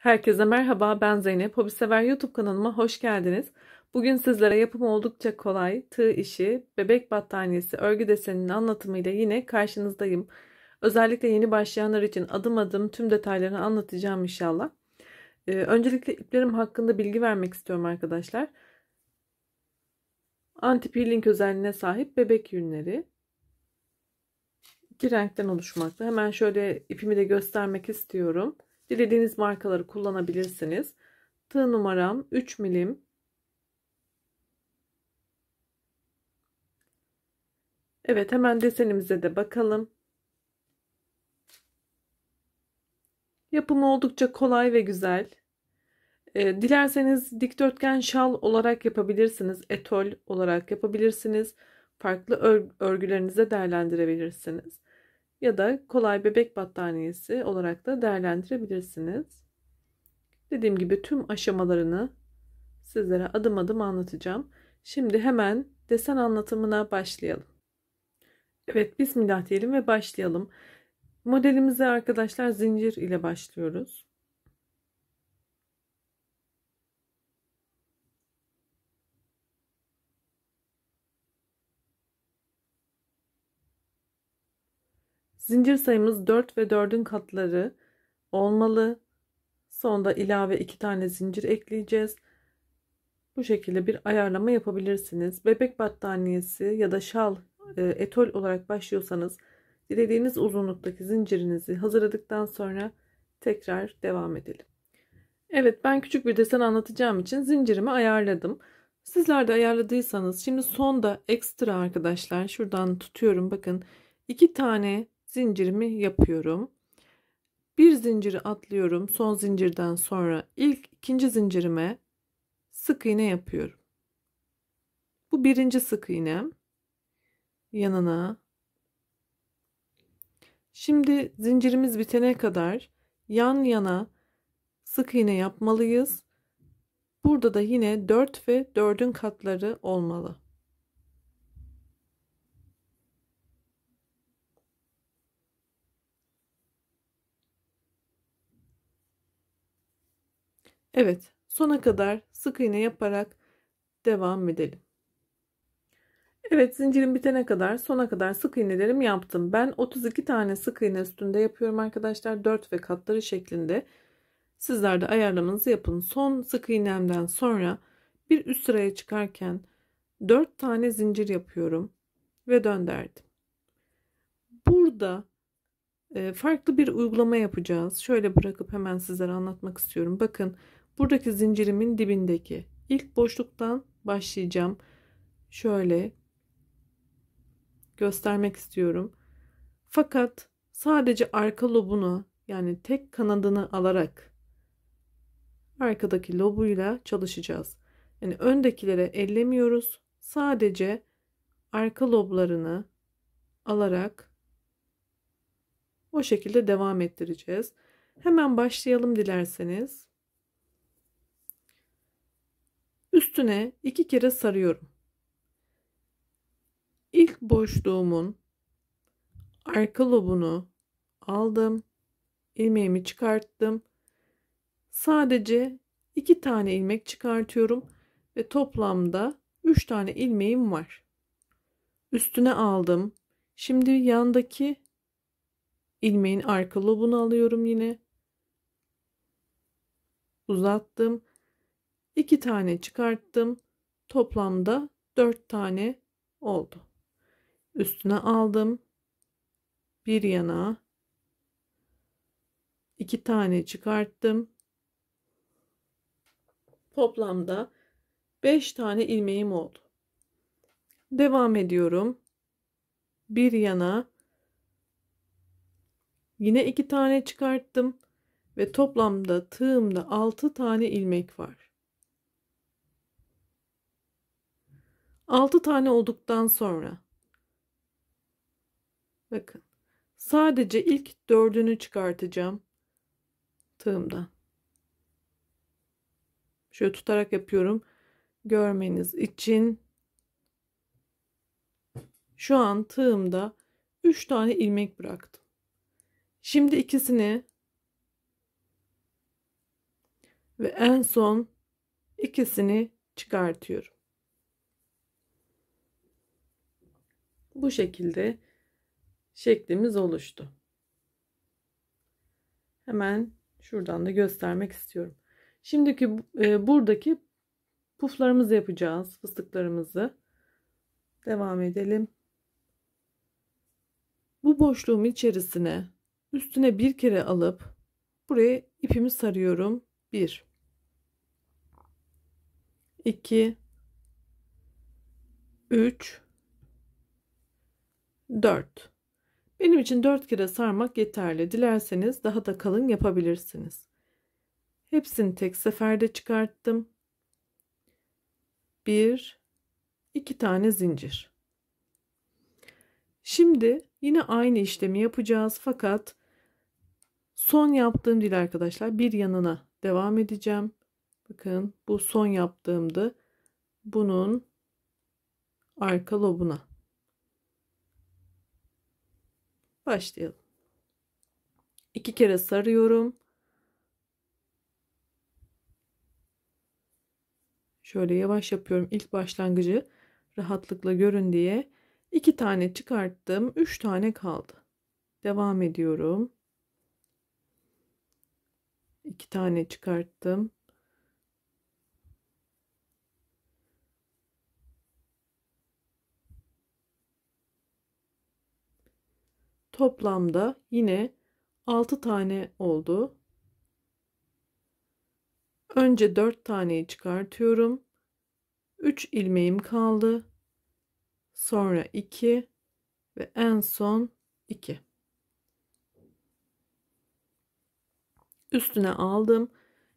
Herkese merhaba, ben Zeynep. Hobisever YouTube kanalıma hoş geldiniz. Bugün sizlere yapımı oldukça kolay tığ işi, bebek battaniyesi, örgü deseninin anlatımıyla yine karşınızdayım. Özellikle yeni başlayanlar için adım adım tüm detaylarını anlatacağım inşallah. Öncelikle iplerim hakkında bilgi vermek istiyorum arkadaşlar. Anti-peeling özelliğine sahip bebek yünleri. İki renkten oluşmakta. Hemen şöyle ipimi de göstermek istiyorum. Dilediğiniz markaları kullanabilirsiniz. Tığ numaram 3 milim. Evet, hemen desenimize de bakalım. Yapımı oldukça kolay ve güzel. Dilerseniz dikdörtgen şal olarak yapabilirsiniz. Etol olarak yapabilirsiniz. Farklı örgülerinize değerlendirebilirsiniz. Ya da kolay bebek battaniyesi olarak da değerlendirebilirsiniz. Dediğim gibi tüm aşamalarını sizlere adım adım anlatacağım. Şimdi hemen desen anlatımına başlayalım. Evet, bismillah diyelim ve başlayalım. Modelimize arkadaşlar zincir ile başlıyoruz. Zincir sayımız 4 ve 4'ün katları olmalı. Sonda ilave 2 tane zincir ekleyeceğiz. Bu şekilde bir ayarlama yapabilirsiniz. Bebek battaniyesi ya da şal etol olarak başlıyorsanız dilediğiniz uzunluktaki zincirinizi hazırladıktan sonra tekrar devam edelim. Evet, ben küçük bir desen anlatacağım için zincirimi ayarladım. Sizler de ayarladıysanız şimdi sonda ekstra arkadaşlar şuradan tutuyorum, bakın 2 tane zincirimi yapıyorum. Bir zinciri atlıyorum, son zincirden sonra ikinci zincirime sık iğne yapıyorum. Bu birinci sık iğnem, yanına. Şimdi zincirimiz bitene kadar yan yana sık iğne yapmalıyız. Burada da yine 4 ve 4'ün katları olmalı. Evet, sona kadar sık iğne yaparak devam edelim. Evet, zincirim bitene kadar sona kadar sık iğnelerimi yaptım. Ben 32 tane sık iğne üstünde yapıyorum arkadaşlar, 4 ve katları şeklinde. Sizler de ayarlamanızı yapın. Son sık iğnemden sonra bir üst sıraya çıkarken 4 tane zincir yapıyorum ve döndürdüm. Burada farklı bir uygulama yapacağız. Şöyle bırakıp hemen sizlere anlatmak istiyorum. Bakın, buradaki zincirimin dibindeki ilk boşluktan başlayacağım. Şöyle göstermek istiyorum. Fakat sadece arka lobunu, yani tek kanadını alarak arkadaki lobuyla çalışacağız. Yani öndekilere ellemiyoruz. Sadece arka loblarını alarak o şekilde devam ettireceğiz. Hemen başlayalım dilerseniz. Üstüne 2 kere sarıyorum. İlk boşluğumun arka lobunu aldım. İlmeğimi çıkarttım. Sadece 2 tane ilmek çıkartıyorum ve toplamda 3 tane ilmeğim var. Üstüne aldım. Şimdi yandaki ilmeğin arka lobunu alıyorum yine. Uzattım. 2 tane çıkarttım. Toplamda 4 tane oldu. Üstüne aldım. Bir yana 2 tane çıkarttım. Toplamda 5 tane ilmeğim oldu. Devam ediyorum. Bir yana yine 2 tane çıkarttım ve toplamda tığımda 6 tane ilmek var. 6 tane olduktan sonra bakın, sadece ilk 4'ünü çıkartacağım tığımdan. Şöyle tutarak yapıyorum görmeniz için. Şu an tığımda 3 tane ilmek bıraktım. Şimdi ikisini ve en son ikisini çıkartıyorum. Bu şekilde şeklimiz oluştu. Hemen şuradan da göstermek istiyorum. Şimdiki buradaki puflarımızı yapacağız. Fıstıklarımızı. Devam edelim. Bu boşluğum içerisine üstüne bir kere alıp buraya ipimi sarıyorum. 1 2 3 4. Benim için 4 kere sarmak yeterli. Dilerseniz daha da kalın yapabilirsiniz. Hepsini tek seferde çıkarttım. 1 2 tane zincir. Şimdi yine aynı işlemi yapacağız fakat son yaptığım değil arkadaşlar. Bir yanına devam edeceğim. Bakın bu son yaptığımdı. Bunun arka lobuna. Başlayalım. 2 kere sarıyorum. Şöyle yavaş yapıyorum. İlk başlangıcı rahatlıkla görün diye. 2 tane çıkarttım. 3 tane kaldı. Devam ediyorum. 2 tane çıkarttım. Toplamda yine 6 tane oldu. Önce 4 taneyi çıkartıyorum. 3 ilmeğim kaldı. Sonra 2 ve en son 2. Üstüne aldım.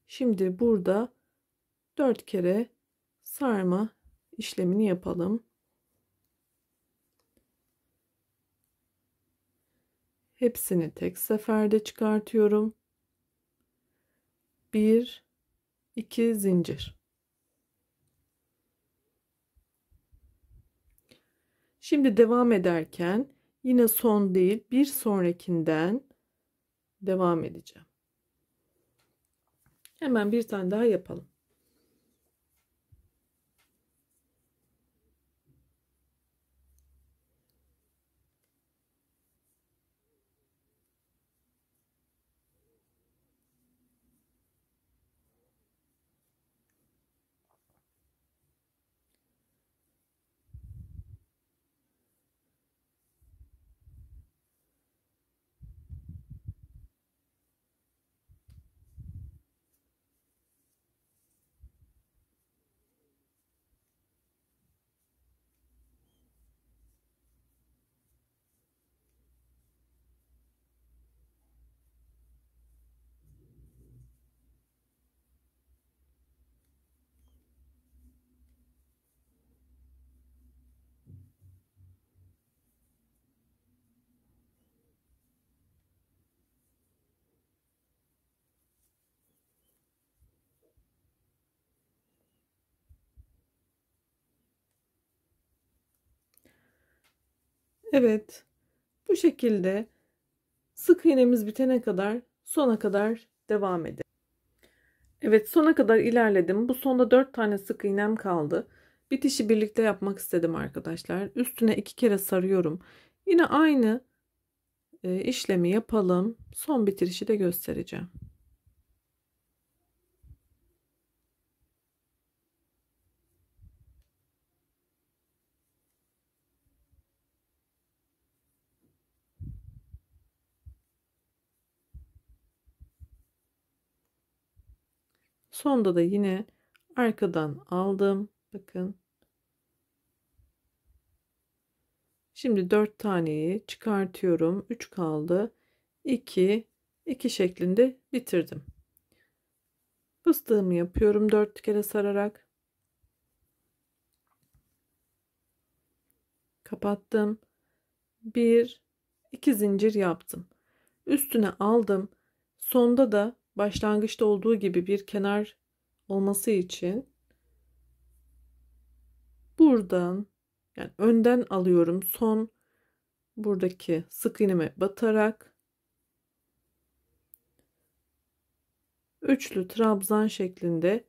Şimdi burada 4 kere sarma işlemini yapalım. Hepsini tek seferde çıkartıyorum. 1 2 zincir. Şimdi devam ederken yine son değil, bir sonrakinden devam edeceğim. Hemen bir tane daha yapalım. Evet, bu şekilde sık iğnemiz bitene kadar sona kadar devam edelim. Evet, sona kadar ilerledim. Bu sonda 4 tane sık iğnem kaldı. Bitişi birlikte yapmak istedim arkadaşlar. Üstüne 2 kere sarıyorum. Yine aynı işlemi yapalım. Son bitirişi de göstereceğim. Sonda da yine arkadan aldım. Bakın. Şimdi 4 taneyi çıkartıyorum. 3 kaldı. 2 2 şeklinde bitirdim. Fıstığımı yapıyorum 4 kere sararak. Kapattım. 1 2 zincir yaptım. Üstüne aldım. Sonda da başlangıçta olduğu gibi bir kenar olması için buradan, yani önden alıyorum. Son buradaki sık iğneme batarak üçlü trabzan şeklinde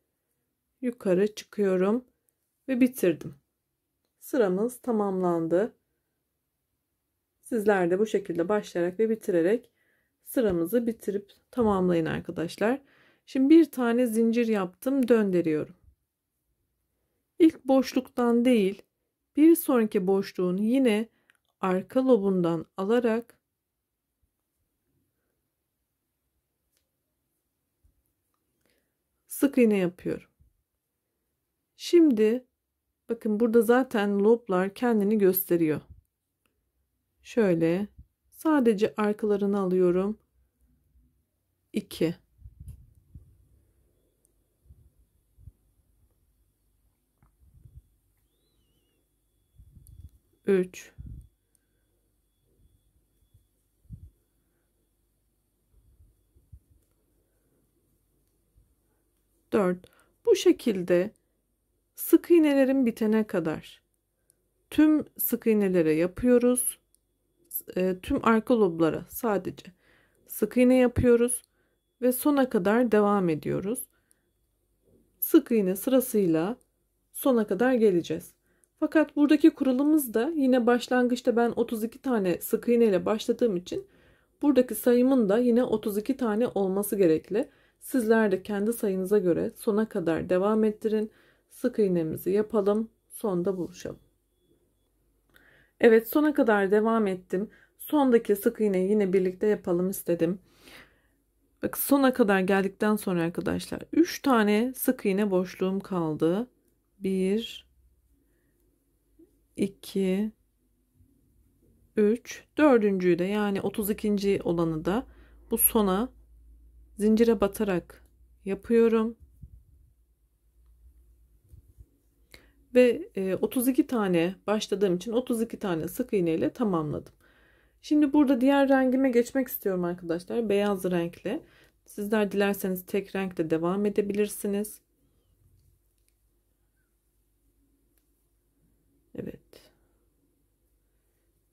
yukarı çıkıyorum ve bitirdim. Sıramız tamamlandı. Sizler de bu şekilde başlayarak ve bitirerek sıramızı bitirip tamamlayın arkadaşlar. Şimdi bir tane zincir yaptım, döndürüyorum. İlk boşluktan değil, bir sonraki boşluğun yine arka lobundan alarak sık iğne yapıyorum. Şimdi bakın, burada zaten loblar kendini gösteriyor. Şöyle sadece arkalarını alıyorum. 2 3 4. Bu şekilde sık iğnelerin bitene kadar tüm sık iğnelere yapıyoruz. Tüm arka loblara sadece sık iğne yapıyoruz ve sona kadar devam ediyoruz. Sık iğne sırasıyla sona kadar geleceğiz. Fakat buradaki kuralımız da yine başlangıçta ben 32 tane sık iğne ile başladığım için buradaki sayımın da yine 32 tane olması gerekli. Sizler de kendi sayınıza göre sona kadar devam ettirin. Sık iğnemizi yapalım. Sonda buluşalım. Evet, sona kadar devam ettim. Sondaki sık iğneyi yine birlikte yapalım istedim. Bak, sona kadar geldikten sonra arkadaşlar 3 tane sık iğne boşluğum kaldı. 1 2 3, dördüncüyü de, yani 32. olanı da bu sona zincire batarak yapıyorum. Ve 32 tane başladığım için 32 tane sık iğne ile tamamladım. Şimdi burada diğer rengime geçmek istiyorum arkadaşlar. Beyaz renkle. Sizler dilerseniz tek renkle devam edebilirsiniz. Evet.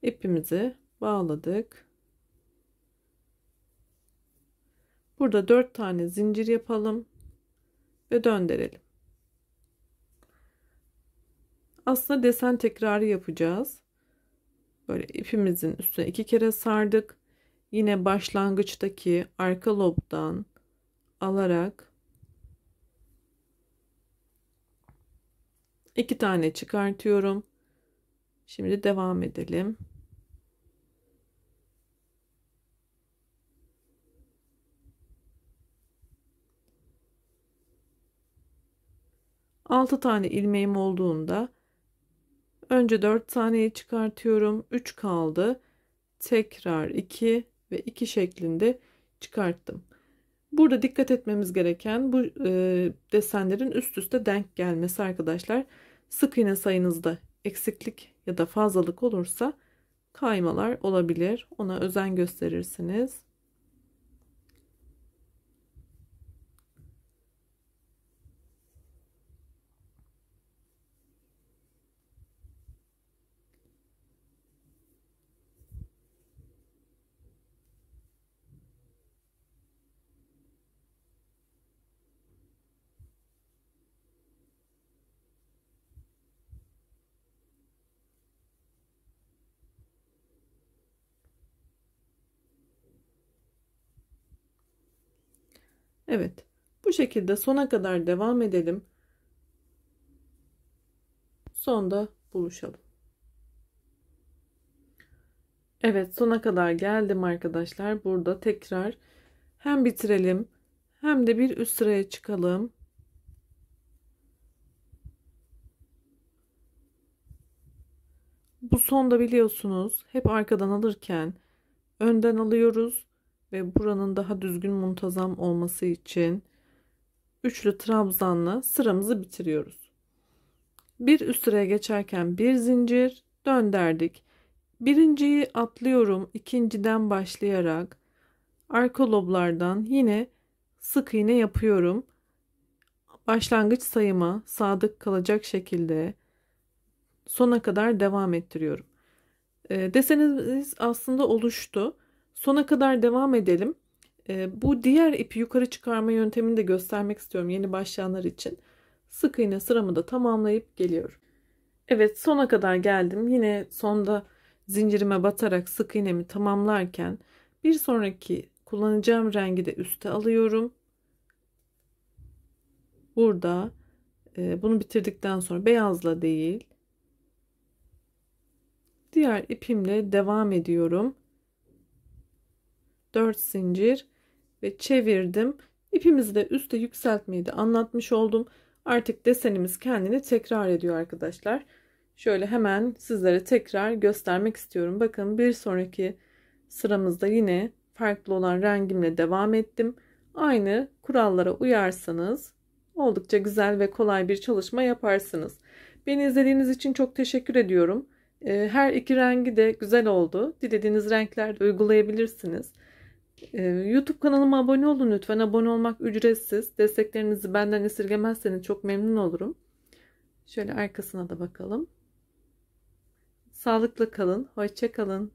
İpimizi bağladık. Burada 4 tane zincir yapalım ve döndürelim. Aslında desen tekrarı yapacağız. Böyle ipimizin üstüne 2 kere sardık. Yine başlangıçtaki arka lobdan alarak 2 tane çıkartıyorum. Şimdi devam edelim. Altı tane ilmeğim olduğunda önce 4 taneyi çıkartıyorum. 3 kaldı. Tekrar 2 ve 2 şeklinde çıkarttım. Burada dikkat etmemiz gereken bu desenlerin üst üste denk gelmesi arkadaşlar. Sık iğne sayınızda eksiklik ya da fazlalık olursa kaymalar olabilir. Ona özen gösterirsiniz. Evet, bu şekilde sona kadar devam edelim. Sonda buluşalım. Evet, sona kadar geldim arkadaşlar. Burada tekrar hem bitirelim hem de bir üst sıraya çıkalım. Bu sonda biliyorsunuz hep arkadan alırken önden alıyoruz ve buranın daha düzgün muntazam olması için üçlü trabzanla sıramızı bitiriyoruz. Bir üst sıraya geçerken bir zincir döndürdük. Birinciyi atlıyorum, ikinciden başlayarak arka loblardan yine sık iğne yapıyorum. Başlangıç sayıma sadık kalacak şekilde sona kadar devam ettiriyorum. Desenimiz aslında oluştu. Sona kadar devam edelim. Bu diğer ipi yukarı çıkarma yöntemini de göstermek istiyorum yeni başlayanlar için. Sık iğne sıramı da tamamlayıp geliyorum. Evet, sona kadar geldim. Yine sonda zincirime batarak sık iğnemi tamamlarken bir sonraki kullanacağım rengi de üste alıyorum. Burada bunu bitirdikten sonra beyazla değil, diğer ipimle devam ediyorum. 4 zincir ve çevirdim. İpimizi de üste yükseltmeyi de anlatmış oldum. Artık desenimiz kendini tekrar ediyor arkadaşlar. Şöyle hemen sizlere tekrar göstermek istiyorum. Bakın, bir sonraki sıramızda yine farklı olan rengimle devam ettim. Aynı kurallara uyarsanız oldukça güzel ve kolay bir çalışma yaparsınız. Beni izlediğiniz için çok teşekkür ediyorum. Her iki rengi de güzel oldu. Dilediğiniz renklerde uygulayabilirsiniz. YouTube kanalıma abone olun lütfen. Abone olmak ücretsiz. Desteklerinizi benden esirgemezseniz çok memnun olurum. Şöyle arkasına da bakalım. Sağlıklı kalın. Hoşça kalın.